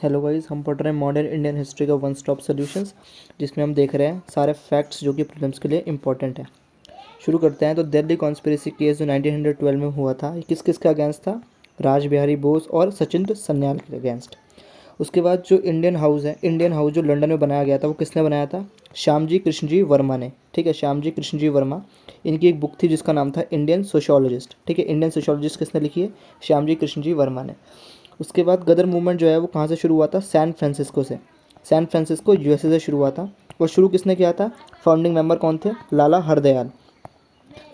Hello guys, हम पढ़ रहे हैं मॉडर्न इंडियन हिस्ट्री का वन स्टॉप सॉल्यूशंस, जिसमें हम देख रहे हैं सारे फैक्ट्स जो कि प्रीलिम्स के लिए इंपॉर्टेंट है। शुरू करते हैं। तो दिल्ली कॉन्स्पिरेसी केस जो 1912 में हुआ था, ये किस किस के अगेंस्ट था? राज बिहारी बोस और सचिंद्र सन्याल के अगेंस्ट। उसके बाद जो इंडियन हाउस है, इंडियन हाउस जो लंदन में बनाया गया था, वो किसने बनाया था? श्यामजी कृष्णजी वर्मा ने। ठीक है, श्यामजी कृष्णजी वर्मा। इनकी एक बुक थी जिसका नाम था इंडियन सोशियोलॉजिस्ट। ठीक है, इंडियन सोशियोलॉजिस्ट किसने लिखी है? श्यामजी कृष्णजी वर्मा ने। उसके बाद गदर मूवमेंट जो है वो कहाँ से शुरू हुआ था? सैन फ्रांसिस्को से। सैन फ्रांसिस्को यूएसए से शुरू हुआ था। और शुरू किसने किया था? फाउंडिंग मेंबर कौन थे? लाला हरदयाल।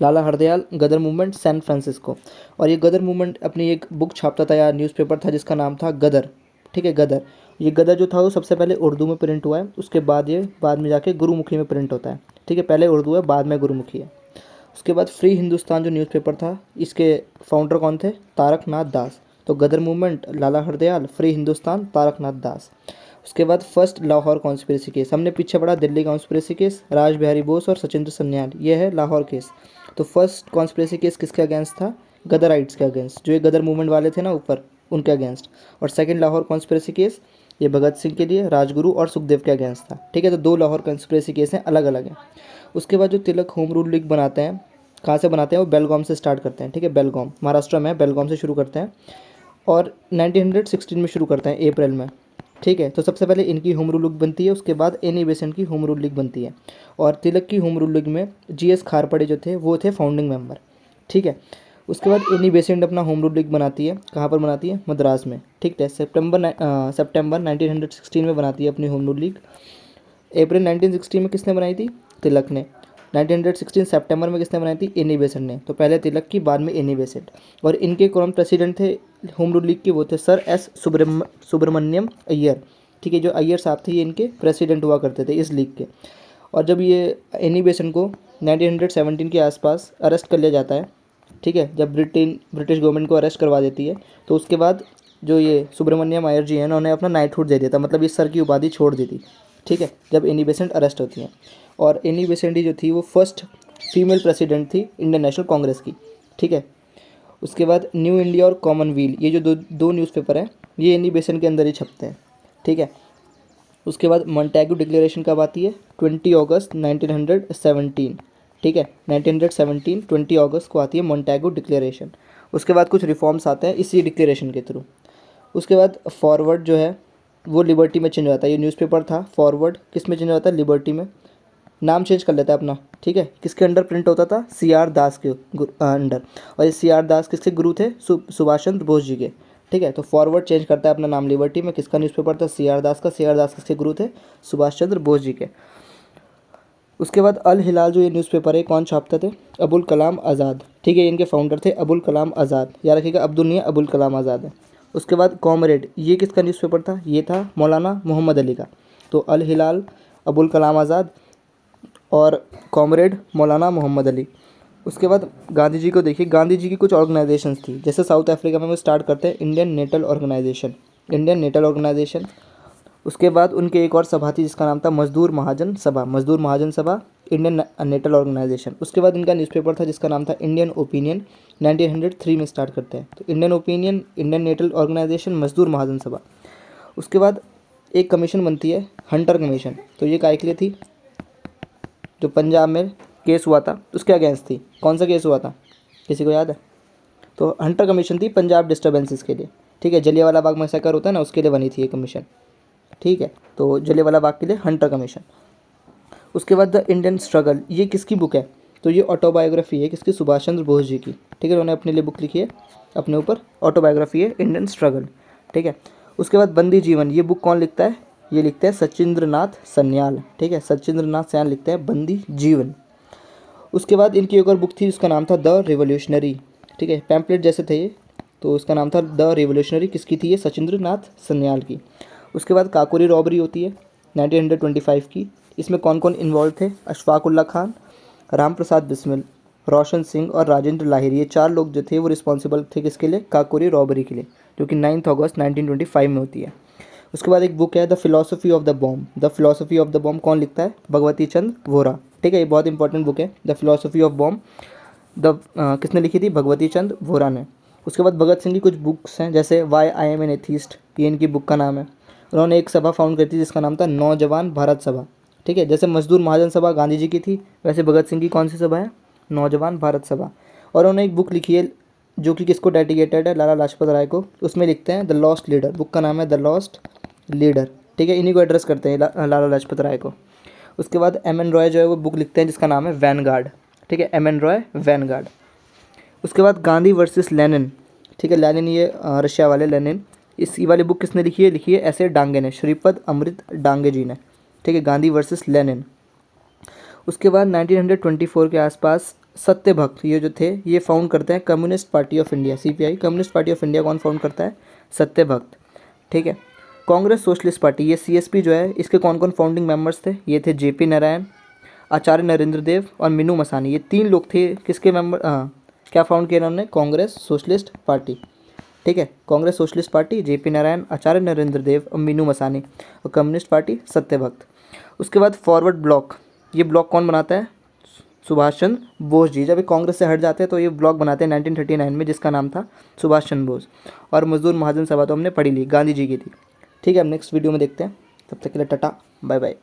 लाला हरदयाल, गदर मूवमेंट, सैन फ्रांसिस्को। और ये गदर मूवमेंट अपनी एक बुक छापता था या न्यूज़पेपर था जिसका नाम था गदर। ठीक है, गदर। ये गदर जो था वो सबसे पहले उर्दू में प्रिंट हुआ है, उसके बाद ये बाद में जाके गुरुमुखी में प्रिंट होता है। ठीक है, पहले उर्दू है, बाद में गुरुमुखी है। उसके बाद फ्री हिंदुस्तान जो न्यूज़पेपर था, इसके फाउंडर कौन थे? तारक नाथ दास। तो गदर मूवमेंट, लाला हरदयाल, फ्री हिंदुस्तान, तारक नाथ दास। उसके बाद फर्स्ट लाहौर कॉन्स्पिरेसी केस, हमने पीछे पढ़ा दिल्ली कॉन्स्पिरेसी केस, राज बिहारी बोस और सचिंद्र सन्याल, ये है लाहौर केस। तो फर्स्ट कॉन्स्पिरेसी केस किसके अगेंस्ट था? गदराइट्स के अगेंस्ट, जो ये गदर मूवमेंट वाले थे ना ऊपर, उनके अगेंस्ट। और सेकंड लाहौर कॉन्स्पिरेसी केस ये भगत सिंह के लिए, राजगुरु और सुखदेव के अगेंस्ट था। ठीक है, तो दो लाहौर कॉन्स्पिरेसी केस हैं, अलग अलग हैं। उसके बाद जो तिलक होम रूल लीग बनाते हैं, कहाँ से बनाते हैं? वो बेलगाम से स्टार्ट करते हैं। ठीक है, बेलगाम महाराष्ट्र में है, बेलगाम से शुरू करते हैं और 1916 में शुरू करते हैं, अप्रैल में। ठीक है, तो सबसे पहले इनकी होम रूल लीग बनती है, उसके बाद एनी बेसेंट की होम रूल लीग बनती है। और तिलक की होम रूल लीग में जीएस खारपड़े जो थे वो थे फाउंडिंग मेंबर। ठीक है, उसके बाद एनी बेसेंट अपना होम रूल लीग बनाती है, कहाँ पर बनाती है? मद्रास में। ठीक है, सितंबर 1916 में बनाती है अपनी होम रूल लीग। अप्रैल 1916 में किसने बनाई थी? तिलक ने। 1916 सितंबर में किसने बनाई थी? एनी बेसेंट ने। तो पहले तिलक की, बाद में एनी बेसेंट। और इनके कौन प्रेसिडेंट थे होम रूल लीग के? वो थे सर एस सुब्रमण्यम अय्यर। ठीक है, जो अय्यर साहब थे ये इनके प्रेसिडेंट हुआ करते थे इस लीग के। और जब ये एनी बेसेंट को 1917 के आसपास अरेस्ट कर लिया जाता है, ठीक है, जब ब्रिटिश गवर्नमेंट को अरेस्ट करवा देती है, तो उसके बाद जो ये सुब्रमण्यम अय्यर जी हैं, उन्होंने अपना नाइटहुड दे दिया था, मतलब इस सर की उपाधि छोड़ दी थी। ठीक है, जब एनी बेसेंट अरेस्ट होती हैं। और एनी बेसेंट ही जो थी वो फर्स्ट फीमेल प्रेसिडेंट थी इंडियन नेशनल कांग्रेस की। ठीक है, उसके बाद न्यू इंडिया और कॉमनवेल, ये जो दो न्यूज़पेपर हैं, ये एनी बेसेंट के अंदर ही छपते हैं। ठीक है, उसके बाद मॉन्टेगू डिक्लेरेशन कब आती है? 20 अगस्त 1917। ठीक है, 1917 20 अगस्त को आती है मॉन्टेगू डिक्लेरेशन। उसके बाद कुछ रिफॉर्म्स आते हैं इसी डिक्लेरेशन के थ्रू। उसके बाद फॉरवर्ड जो है वो लिबर्टी में चेंज हो जाता है। ये न्यूज़पेपर था, फॉरवर्ड किस में चेंज हो जाता है? लिबर्टी में। नाम चेंज कर लेता है अपना। ठीक है, किसके अंडर प्रिंट होता था? सीआर दास के अंडर। और ये सीआर दास किसके गुरु थे? सुभाष चंद्र बोस जी के। ठीक है, तो फॉरवर्ड चेंज करता है अपना नाम लिबर्टी में। किसका न्यूज़पेपर था? सीआर दास का। सीआर दास किसके गुरु थे? सुभाष चंद्र बोस जी के। उसके बाद अल हिलाल जो ये न्यूज़पेपर है, कौन छापते थे? अबुल कलाम आज़ाद। ठीक है, इनके फाउंडर थे अबुल कलाम आज़ाद, याद रखिएगा, अब्दुल नहीं है, अबुल कलाम आज़ाद है। उसके बाद कॉमरेड, ये किसका न्यूज़पेपर था? ये था मौलाना मोहम्मद अली का। तो अल हिलाल, अबुल कलाम आज़ाद और कॉमरेड मौलाना मोहम्मद अली। उसके बाद गांधी जी को देखिए, गांधी जी की कुछ ऑर्गेनाइजेशंस थी, जैसे साउथ अफ्रीका में वो स्टार्ट करते हैं Indian Natal Organisation, Indian Natal Organisation. उसके बाद उनके एक और सभा थी जिसका नाम था मजदूर महाजन सभा, मजदूर महाजन सभा, इंडियन नेटल ऑर्गेनाइजेशन। उसके बाद इनका न्यूज़पेपर था जिसका नाम था इंडियन ओपिनियन, 1903 में स्टार्ट करते हैं। तो Indian Opinion, Indian Natal Organisation, Mazdoor Mahajan सभा। उसके बाद एक कमीशन बनती है, हंटर कमीशन। तो ये काय के लिए थी? जो पंजाब में केस हुआ था उसके अगेंस्ट थी। कौन सा केस हुआ था, किसी को याद है? तो हंटर कमीशन थी पंजाब डिस्टर्बेंसेस के लिए। ठीक है, जलियांवाला बाग मैसेकर होता है ना, उसके लिए बनी थी ये कमीशन। ठीक है, तो जलियांवाला बाग के लिए हंटर कमीशन। उसके बाद द इंडियन स्ट्रगल, ये किसकी बुक है? तो ये ऑटोबायोग्राफी है, किसकी? सुभाष चंद्र बोस जी की। ठीक है, उन्होंने अपने लिए बुक लिखी है, अपने ऊपर ऑटोबायोग्राफी है, इंडियन स्ट्रगल। ठीक है, उसके बाद बंदी जीवन, ये बुक कौन लिखता है? ये लिखते हैं सचिंद्र नाथ सन्याल। ठीक है, सचिंद्र नाथ सन्याल लिखते हैं बंदी जीवन। उसके बाद इनकी एक और बुक थी उसका नाम था द रिवोल्यूशनरी। ठीक है, पैम्पलेट जैसे थे ये, तो उसका नाम था द रिवोल्यूशनरी। किसकी थी ये? सचिंद्र नाथ सन्याल की। उसके बाद काकोरी रॉबरी होती है 1925 की। इसमें कौन कौन इन्वॉल्व थे? अशफाक उल्ला खान, राम प्रसाद बिस्मिल, रोशन सिंह और राजेंद्र लाहिरी, ये चार लोग जो थे वो रिस्पॉन्सिबल थे किसके लिए? काकोरी रॉबरी के लिए, जो कि 9 अगस्त 1925 में होती है। उसके बाद एक बुक है the philosophy of the bomb. The philosophy of the bomb कौन लिखता है? भगवती चंद्र वोरा। ठीक है, ये बहुत इंपॉर्टेंट बुक है, द फिलोसफी ऑफ बॉम्ब। किसने लिखी थी? भगवती चंद्र वोरा ने। उसके बाद भगत सिंह की कुछ बुक्स हैं, जैसे why I am an atheist, ये इनकी बुक का नाम है। उन्होंने एक सभा फाउंड करी थी जिसका नाम था नौजवान भारत सभा। ठीक है, जैसे मजदूर महाजन सभा गांधी जी की थी, वैसे भगत सिंह की कौन सी सभा है? नौजवान भारत सभा। और उन्होंने एक बुक लिखी है जो कि किसको डेडिकेटेड है? लाला लाजपत राय को। उसमें लिखते हैं द लॉस्ट लीडर, बुक का नाम है द लॉस्ट लीडर। ठीक है, इन्हीं को एड्रेस करते हैं लाला लाजपत राय को। उसके बाद एम एन रॉय जो है वो बुक लिखते हैं जिसका नाम है वैनगार्ड। ठीक है, एम एन रॉय वैनगार्ड। उसके बाद गांधी वर्सेस लेनिन। ठीक है, लेनिन ये रशिया वाले लेनिन। इस वाली बुक किसने लिखी है? लिखी है ऐसे डांगे ने, श्रीपद अमृत डांगे जी ने। ठीक है, गांधी वर्सेस लेनिन। उसके बाद 1924 के आसपास सत्य भक्त ये जो थे ये फाउंड करते हैं communist party of India, CPI. Communist party of India कौन फाउंड करता है? सत्य भक्त। ठीक है, कांग्रेस सोशलिस्ट पार्टी ये सीएसपी जो है इसके कौन कौन फाउंडिंग मेंबर्स थे? ये थे जेपी नारायण, आचार्य नरेंद्र देव और मीनू मसानी। ये 3 लोग थे किसके मेंबर, क्या फाउंड किया इन्होंने? कांग्रेस सोशलिस्ट पार्टी। ठीक है, कांग्रेस सोशलिस्ट पार्टी, जेपी नारायण, आचार्य नरेंद्र देव और मीनू मसानी। और कम्युनिस्ट पार्टी सत्यभक्त। उसके बाद फॉरवर्ड ब्लॉक, ये ब्लॉक कौन बनाता है? सुभाष चंद्र बोस जी। जब ये कांग्रेस से हट जाते हैं तो ये ब्लॉक बनाते हैं 1939 में जिसका नाम था सुभाष चंद्र बोस। और मजदूर महाजन सभा तो हमने पढ़ी ली, गांधी जी की थी। ठीक है, अब नेक्स्ट वीडियो में देखते हैं, तब तक के लिए टाटा बाय बाय।